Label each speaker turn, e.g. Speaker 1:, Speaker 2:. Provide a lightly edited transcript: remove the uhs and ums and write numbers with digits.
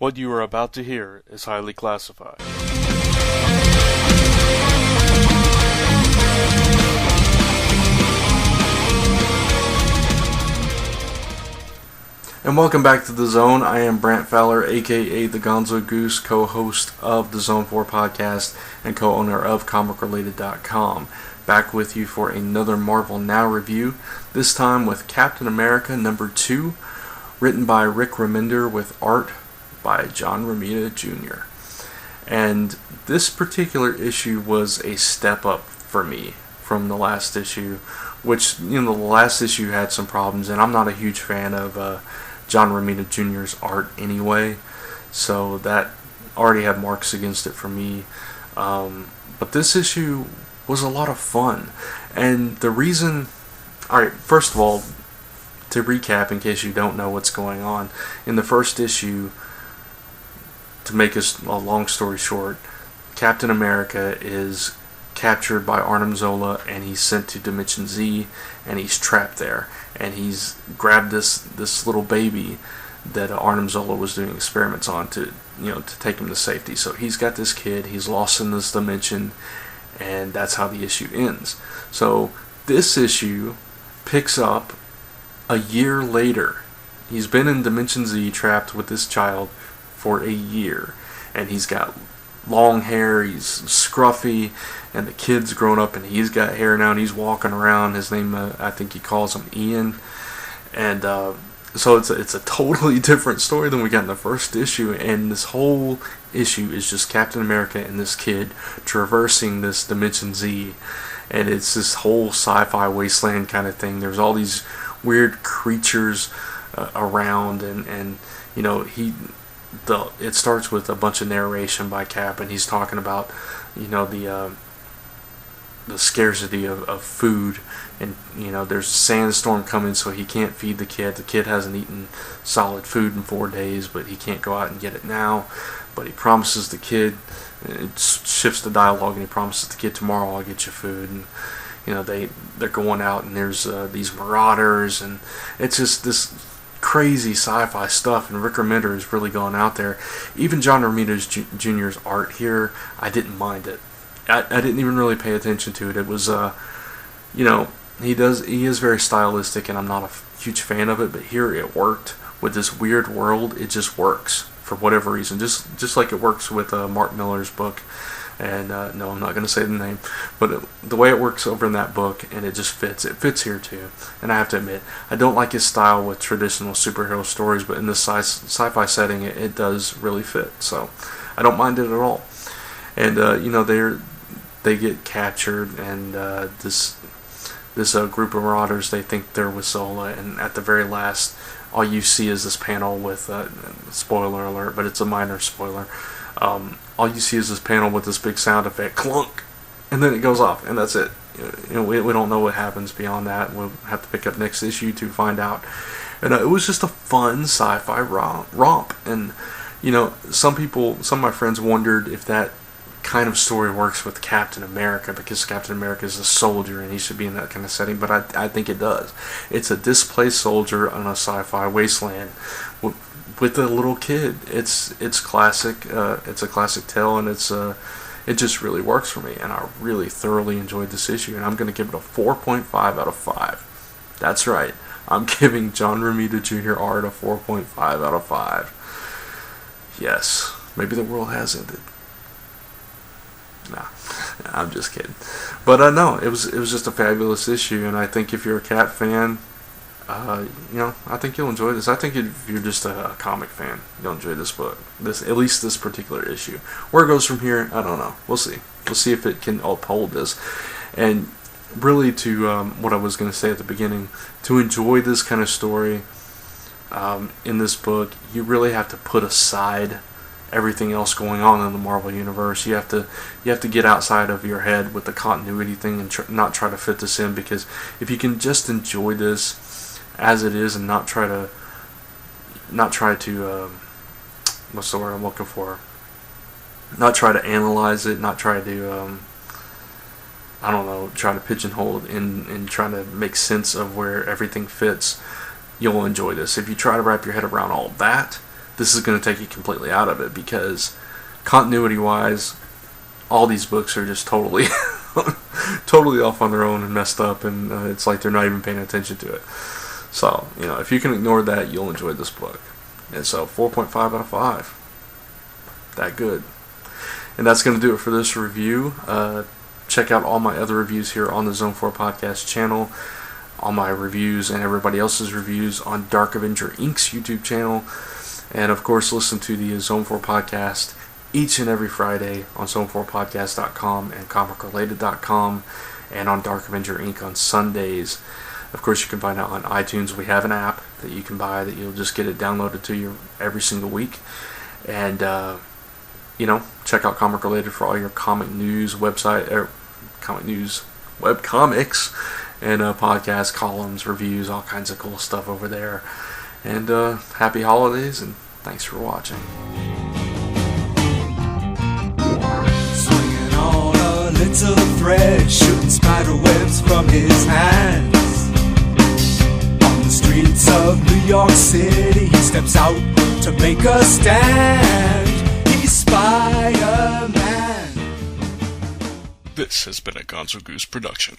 Speaker 1: What you are about to hear is highly classified. And welcome back to The Zone. I am Brant Fowler, aka the Gonzo Goose, co-host of the Zone 4 podcast and co-owner of ComicRelated.com. Back with you for another Marvel Now review, this time with Captain America #2, written by Rick Remender with art by Romita Jr. And this particular issue was a step up for me from the last issue, which, the last issue had some problems, and I'm not a huge fan of Romita Jr.'s art anyway, so that already had marks against it for me. But this issue was a lot of fun, and the reason... Alright, first of all, to recap, in case you don't know what's going on, in the first issue, to make a long story short, Captain America is captured by Arnim Zola and he's sent to Dimension Z, and he's trapped there, and he's grabbed this little baby that Arnim Zola was doing experiments on to take him to safety. So he's got this kid, he's lost in this dimension, and that's how the issue ends. So this issue picks up a year later. He's been in Dimension Z trapped with this child for a year, and he's got long hair, he's scruffy, and the kid's grown up and he's got hair now, and he's walking around. His name, I think he calls him Ian, and so it's a totally different story than we got in the first issue, and this whole issue is just Captain America and this kid traversing this Dimension Z, and it's this whole sci-fi wasteland kind of thing. There's all these weird creatures around, and it starts with a bunch of narration by Cap, and he's talking about the scarcity of food, and there's a sandstorm coming, so he can't feed the kid. The kid hasn't eaten solid food in 4 days, but he can't go out and get it now. But he promises the kid, it shifts the dialogue, and he promises the kid, tomorrow I'll get you food. And they're going out, and there's these marauders, and it's just this crazy sci-fi stuff, and Rick Remender is really going out there. Even Romita Jr.'s art here, I didn't mind it. I didn't even really pay attention to it. It was, he is very stylistic, and I'm not a huge fan of it, but here it worked. With this weird world, it just works for whatever reason. Just like it works with Mark Millar's book. And no, I'm not going to say the name, but the way it works over in that book, and it just fits. It fits here too. And I have to admit, I don't like his style with traditional superhero stories, but in this sci-fi setting, it does really fit. So I don't mind it at all. And they get captured, and this group of marauders, they think they're with Zola, and at the very last, all you see is this panel with spoiler alert, but it's a minor spoiler. All you see is this panel with this big sound effect, clunk, and then it goes off, and that's it. We don't know what happens beyond that. We'll have to pick up next issue to find out. And it was just a fun sci-fi romp. And some of my friends wondered if that kind of story works with Captain America, because Captain America is a soldier and he should be in that kind of setting, but I think it does. It's a displaced soldier on a sci-fi wasteland with a little kid. It's classic. It's a classic tale, and it just really works for me, and I really thoroughly enjoyed this issue, and I'm going to give it a 4.5 out of 5. That's right, I'm giving Romita Jr. art a 4.5 out of 5. Yes, maybe the world has ended. Nah, I'm just kidding. But no, it was just a fabulous issue, and I think if you're a Cat fan, I think you'll enjoy this. I think if you're just a comic fan, you'll enjoy this book. At least this particular issue. Where it goes from here, I don't know. We'll see. We'll see if it can uphold this. And really, to what I was going to say at the beginning, to enjoy this kind of story in this book, you really have to put aside everything else going on in the Marvel Universe. You have to get outside of your head with the continuity thing and not try to fit this in, because if you can just enjoy this as it is and not try to what's the word I'm looking for? Not try to analyze it, not try to try to pigeonhole it and try to make sense of where everything fits, you'll enjoy this. If you try to wrap your head around all that, this is going to take you completely out of it, because continuity-wise, all these books are just totally totally off on their own and messed up, and it's like they're not even paying attention to it. So, if you can ignore that, you'll enjoy this book. And so, 4.5 out of 5. That good. And that's going to do it for this review. Check out all my other reviews here on the Zone 4 Podcast channel. All my reviews and everybody else's reviews on Dark Avenger Inc.'s YouTube channel. And, of course, listen to the Zone 4 Podcast each and every Friday on zone4podcast.com and comicrelated.com, and on Dark Avenger Inc. on Sundays. Of course, you can find out on iTunes. We have an app that you can buy that you'll just get it downloaded to you every single week. And, check out Comic Related for all your comic news webcomics, and podcasts, columns, reviews, all kinds of cool stuff over there. And happy holidays, and thanks for watching.
Speaker 2: Swinging on a little thread, shooting spider webs from his hands. On the streets of New York City, he steps out to make a stand. He's Spider-Man.
Speaker 3: This has been a Gonzo Goose production.